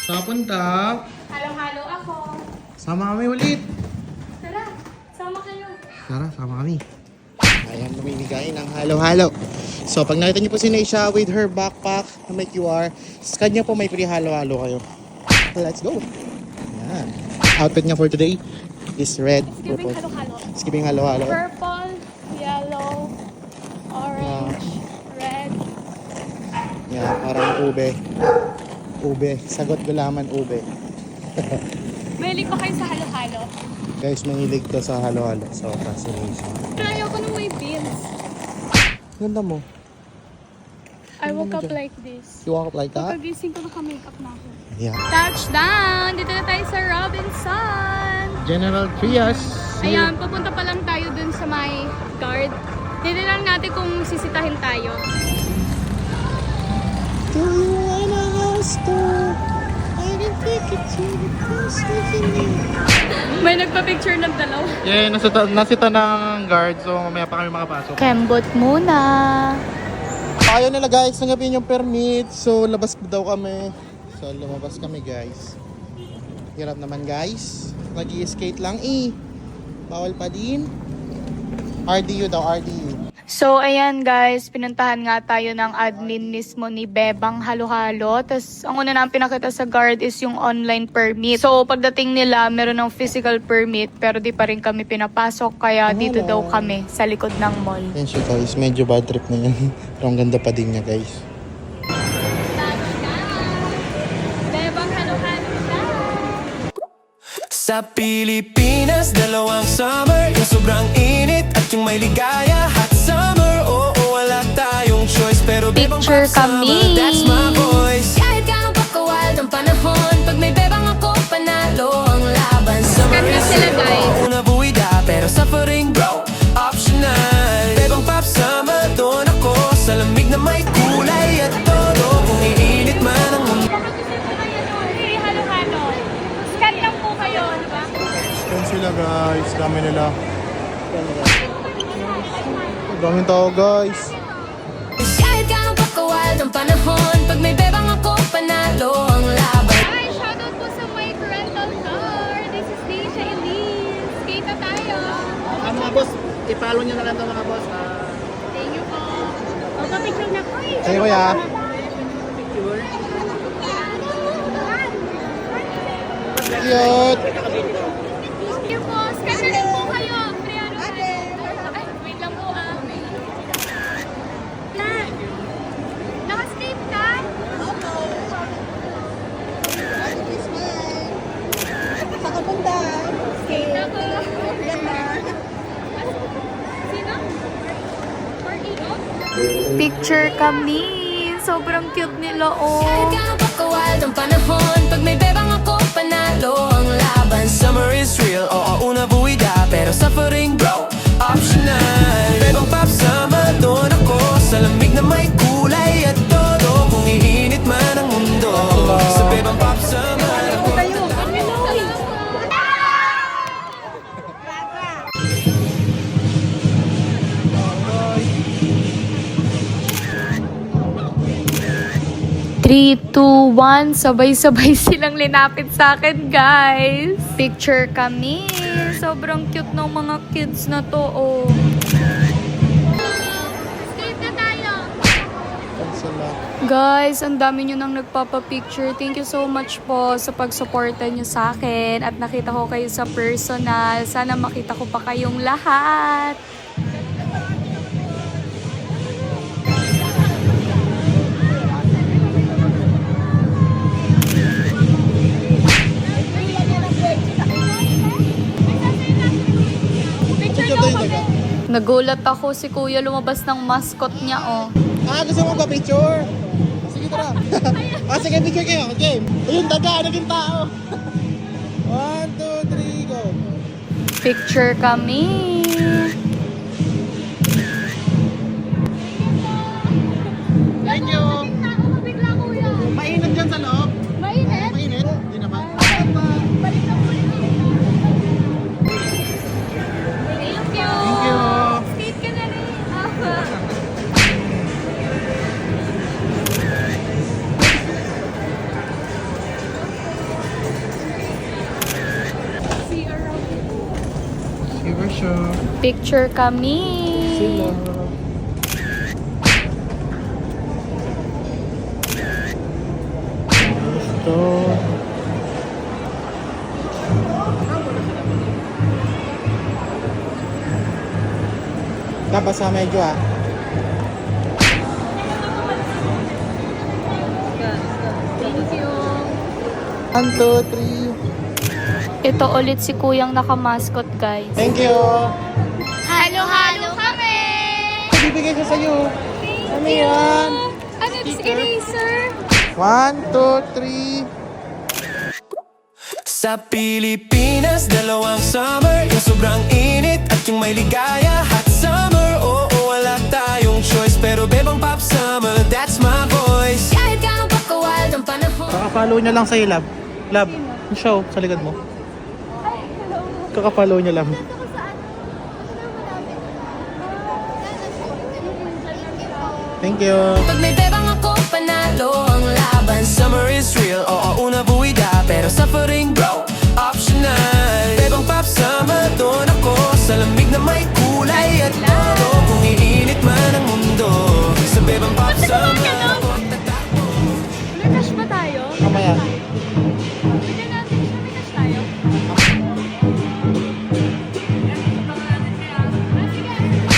Saan punta? Halo-halo ako. Sama kami ulit. Tara, sama kayo. Tara, sama kami. Ayan, namimigay ng halo-halo. So, pag nakita niyo po si Neisha with her backpack na may QR, sa kanya po may free halo-halo kayo. Let's go! Ayan. Outfit niya for today is red, Giving purple. halo-halo. Skipping halo-halo. Purple, yellow, orange, red. Yeah, parang ube. Ube. Sagot gulaman ube. Mahilig pa kayo sa halo-halo. Guys, mahilig to sa halo-halo. So, fascination. Pero ayoko nung may beans. Ganda mo. I woke up like this. You walk up like that? Pagkagising ko naka-makeup na ako. Yeah. Touchdown! Dito na tayo sa Robinson! General Trias. Ayan, papunta pa lang tayo dun sa may guard. Dito lang natin kung sisitahin tayo. Do you wanna house to? I can take it to the place we can live. May nagpa-picture ng dalawa. Yeah, nasita ng guard. So, mamaya pa kami makapasok. Kembot muna. Ayaw nila guys, nangapin yung permit. So, labas daw kami. So, lumabas kami guys. Hirap naman guys. Nag-i-skate lang Bawal pa din. RDU daw, RDU. So, ayan guys, pinuntahan nga tayo ng admin mismo ni Bebang Halo-Halo. Tapos, ang una namin pinakita sa guard is yung online permit. So, pagdating nila, meron ng physical permit, pero di pa rin kami pinapasok. Kaya dito daw kami, sa likod ng mall. Yan siya guys, medyo bad trip na yan. Pero ang ganda pa din niya guys. Bebang Halo-Halo na! Sa Pilipinas, dalawang summer. Yung sobrang init at yung may ligaya. Hot summer, oo, wala tayong choice. Pero bebang Picture pop summer, kami. that's my voice. Kahit gaano pa kawal ng panahon, pag may bebang ako, panalo ang laban. Summer Ganda is sila, zero, guys. una buwida, pero suffering bro, optional. Bebang pop summer, doon ako sa lamig na may kulay at todo. Kung iinit man ang mundo. Hey, Halo-Halo. Scan lang po kayo, di ba? Yan sila guys, dami nila. Daming tao guys. Kahit gaano pa kawal ng panahon, pag may bebang ako, panalo ang laban. Hi, shoutout po sa Mike Rental Car. This is Deisha Elise. Skate na tayo. Mga boss, i-follow nyo na lang ito mga boss. Thank you po. Magpa-picture na po eh. Hey kuya. Cute. Thank you po. Scan na rin po kayo. Ay, wait lang po Na. Naka-skate ka? Sa kapunta. Skate ako. Sino? Or Ego? Picture kami. Sobrang cute nila, Kahit gaano pa kawal ng panahon, pag may bebang ako, panalo ang laban. Summer is real, oo, una buwida, pero suffering bro, optional. Bebang pop summer, doon ako sa lamig na may kulay at todo. Kung iinit man ang mundo, sa bebang pop summer ako. Three, two, one. Sabay-sabay silang linapit sa akin, guys. Picture kami. Sobrang cute ng mga kids na to, oh. Skate na tayo. Guys, ang dami nyo nang nagpapapicture. Thank you so much po sa pagsuporta nyo sa akin. At nakita ko kayo sa personal. Sana makita ko pa kayong lahat. Nagulat ako si kuya lumabas ng mascot niya, oh. Gusto mo ba picture? Sige tara. Sige picture kayo. Game. Ayun, daga, naging tao. 1, 2, 3, go. Picture kami. Thank you. Mainit dyan sa loob. Mainit? Mainit? Hindi naman. Balik na po. Thank you. Thank you. Skate ka na rin. Picture. Picture kami. Sila. Gusto. Dapat sa medyo ah. Thank you. 1, 2, 3. Ito ulit si Kuyang naka-mascot, guys. Thank you. Halo-halo kami! Bibigay ko sa'yo. Ano yan? Ano, it's eraser? 1, 2, 3. Sa Pilipinas, dalawang summer, yung sobrang init at yung may ligaya. Hot summer, oo, wala tayong choice, pero bebang pop summer, that's my voice. Kahit gano'n pa ka-wild ang panahon. Kaka-follow niya lang sa'yo, Lab. Lab, yung show sa likod mo. Kaka-follow niya lang. Thank you. Pag may bebang ako, panalo ang laban. Summer is real, oo, una buwida, pero suffering, bro, optional. Bebang pop summer, doon ako sa lamig na may kulay at todo. Kung iinit man ang mundo, sa bebang pop summer ako tatakbo. May cash ba tayo? Mamaya. Bigyan natin siya. May cash tayo?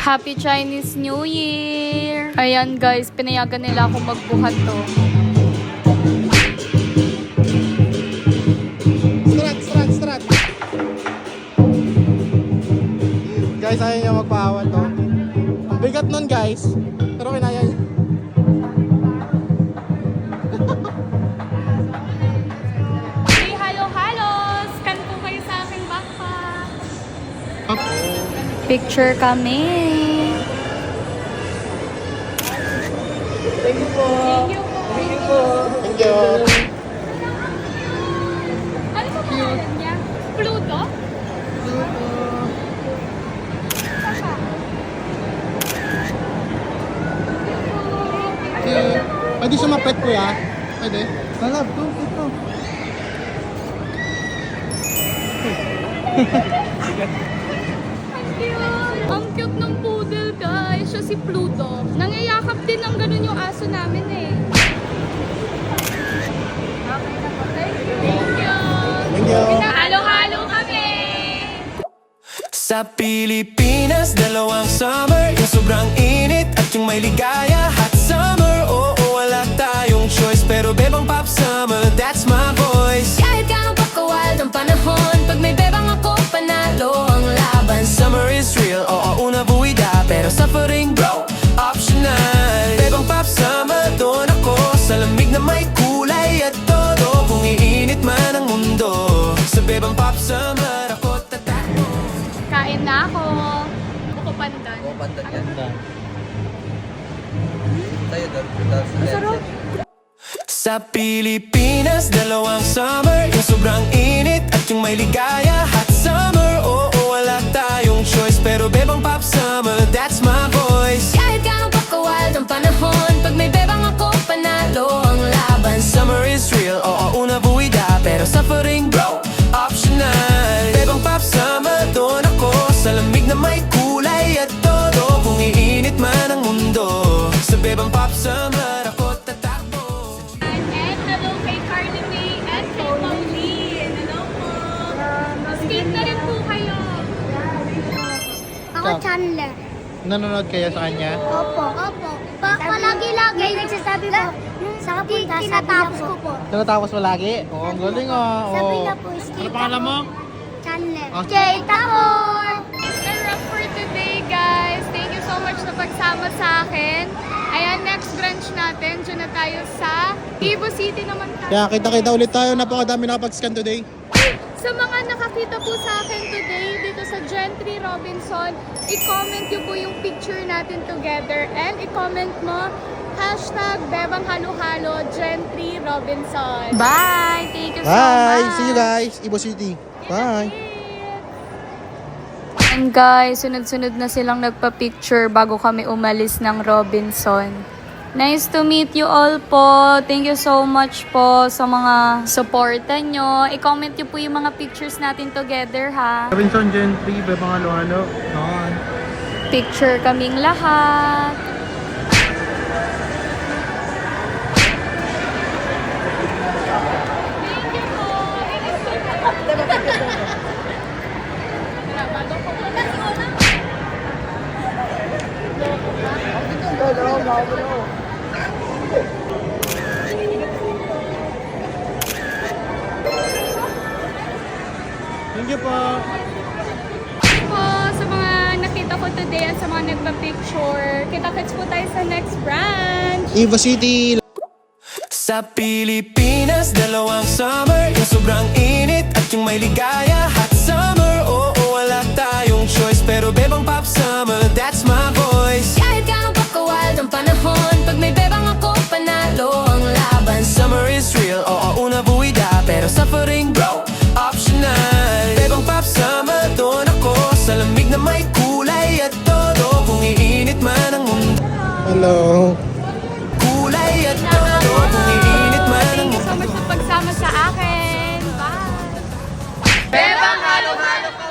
Happy Chinese New Year! Ayan guys, pinayagan nila ako magbuhat to. Strat. Guys, ayaw niya magpaawat to. Bigat nun guys. Pero kinaya niya. Hey, halo-halo! Scan po kayo sa aking backpack. Picture kami. Thank you po. Thank you po. Thank you. Ano po pangalan niya? Pluto? Pwede sumapit ko ya? Pwede? Lalab, ito. Ang cute! Ang cute ng poodle, guys. Siya si Pluto. Nangayakap din ng ganun yung aso namin eh. Thank you. Thank you. Halo-halo kami! Sa Pilipinas, dalawang summer, yung sobrang init at yung may ligaya. Hot summer, oo, wala tayong choice, pero bebang pop summer, that's my voice. Kahit gano'n pa ka-wild ang panahon, pag may bebang ako, panalo ang laban. Summer is real, oo, una buwida, pero suffering, bro, optional. Bebang pop summer, doon ako sa lamig na may kulay at todo. Kung iinit man ang mundo, sa bebang pop summer, ako tatakbo. Kain na ako. Buko pandan. Masarap. Sa Pilipinas, dalawang summer, yung sobrang init at yung may ligaya. Hot summer, oo, wala tayong choice, pero bebang pop summer, that's my voice. Kahit gano'n pa ka-wild ang panahon, pag may bebang ako, panalo ang laban. Summer is real, oo, una buwida, pero suffering, bro, optional. Bebang pop summer, doon ako sa lamig na may kulay at todo. Kung iinit man ang mundo, sa bebang pop summer, ako tatakbo. And hello kay Carly May and kay Pauline. Hello po. Skate na rin po kayo. Ako Chandler. Nanonood kayo sa kanya? Opo. Palagi-lagi nagsasabi mo, sa kapunta, tinatapos ko po. Tinatapos mo lagi? Oo, ang galing ah. Sabi Oo. niya po, skate Ano pangalan mo? Chandler. Oh. Skate ako! The wrap for today, guys. Thank you so much na pagsama sa akin. Ayan, next branch natin. Diyan na tayo sa Ibo City naman tayo. Kaya kita-kita ulit tayo. Napakadami nakapag-scan today. Sa mga nakakita po sa akin today dito sa Gentry Robinson, i-comment nyo po yung picture natin together and i-comment mo #Bebang Halo-Halo Gentry Robinson. Bye! Thank you so much! Bye! See you guys. Ibo City. Bye! And guys, sunod-sunod na silang nagpa-picture bago kami umalis ng Robinson. Nice to meet you all po. Thank you so much po sa mga suporta nyo. I-comment nyo po yung mga pictures natin together ha. Robinson Gentry, Bebang Halo-Halo. Noon. Picture kaming lahat. Thank you po. Po sa mga nakita ko today at sa mga nagpa-picture. Kita-kits po tayo sa next branch. Eva City. Sa Pilipinas, dalawang summer, yung sobrang init at yung may ligaya. Hot summer, oo, wala tayong choice, pero bebang pop summer, that's my voice. Kahit gaano pa ka-wild ang panahon, pag may bebang ako, panalo ang laban. Summer is real, oo, una buwida, pero suffering bro, optional. Bebang pop summer, doon ako sa lamig na may kulay at todo, kung iinit man ang mundo. Hello. Kulay at todo, kung iinit man ang Thank you so much sa pagsama sa akin. Bye! Bebang halo-halo po!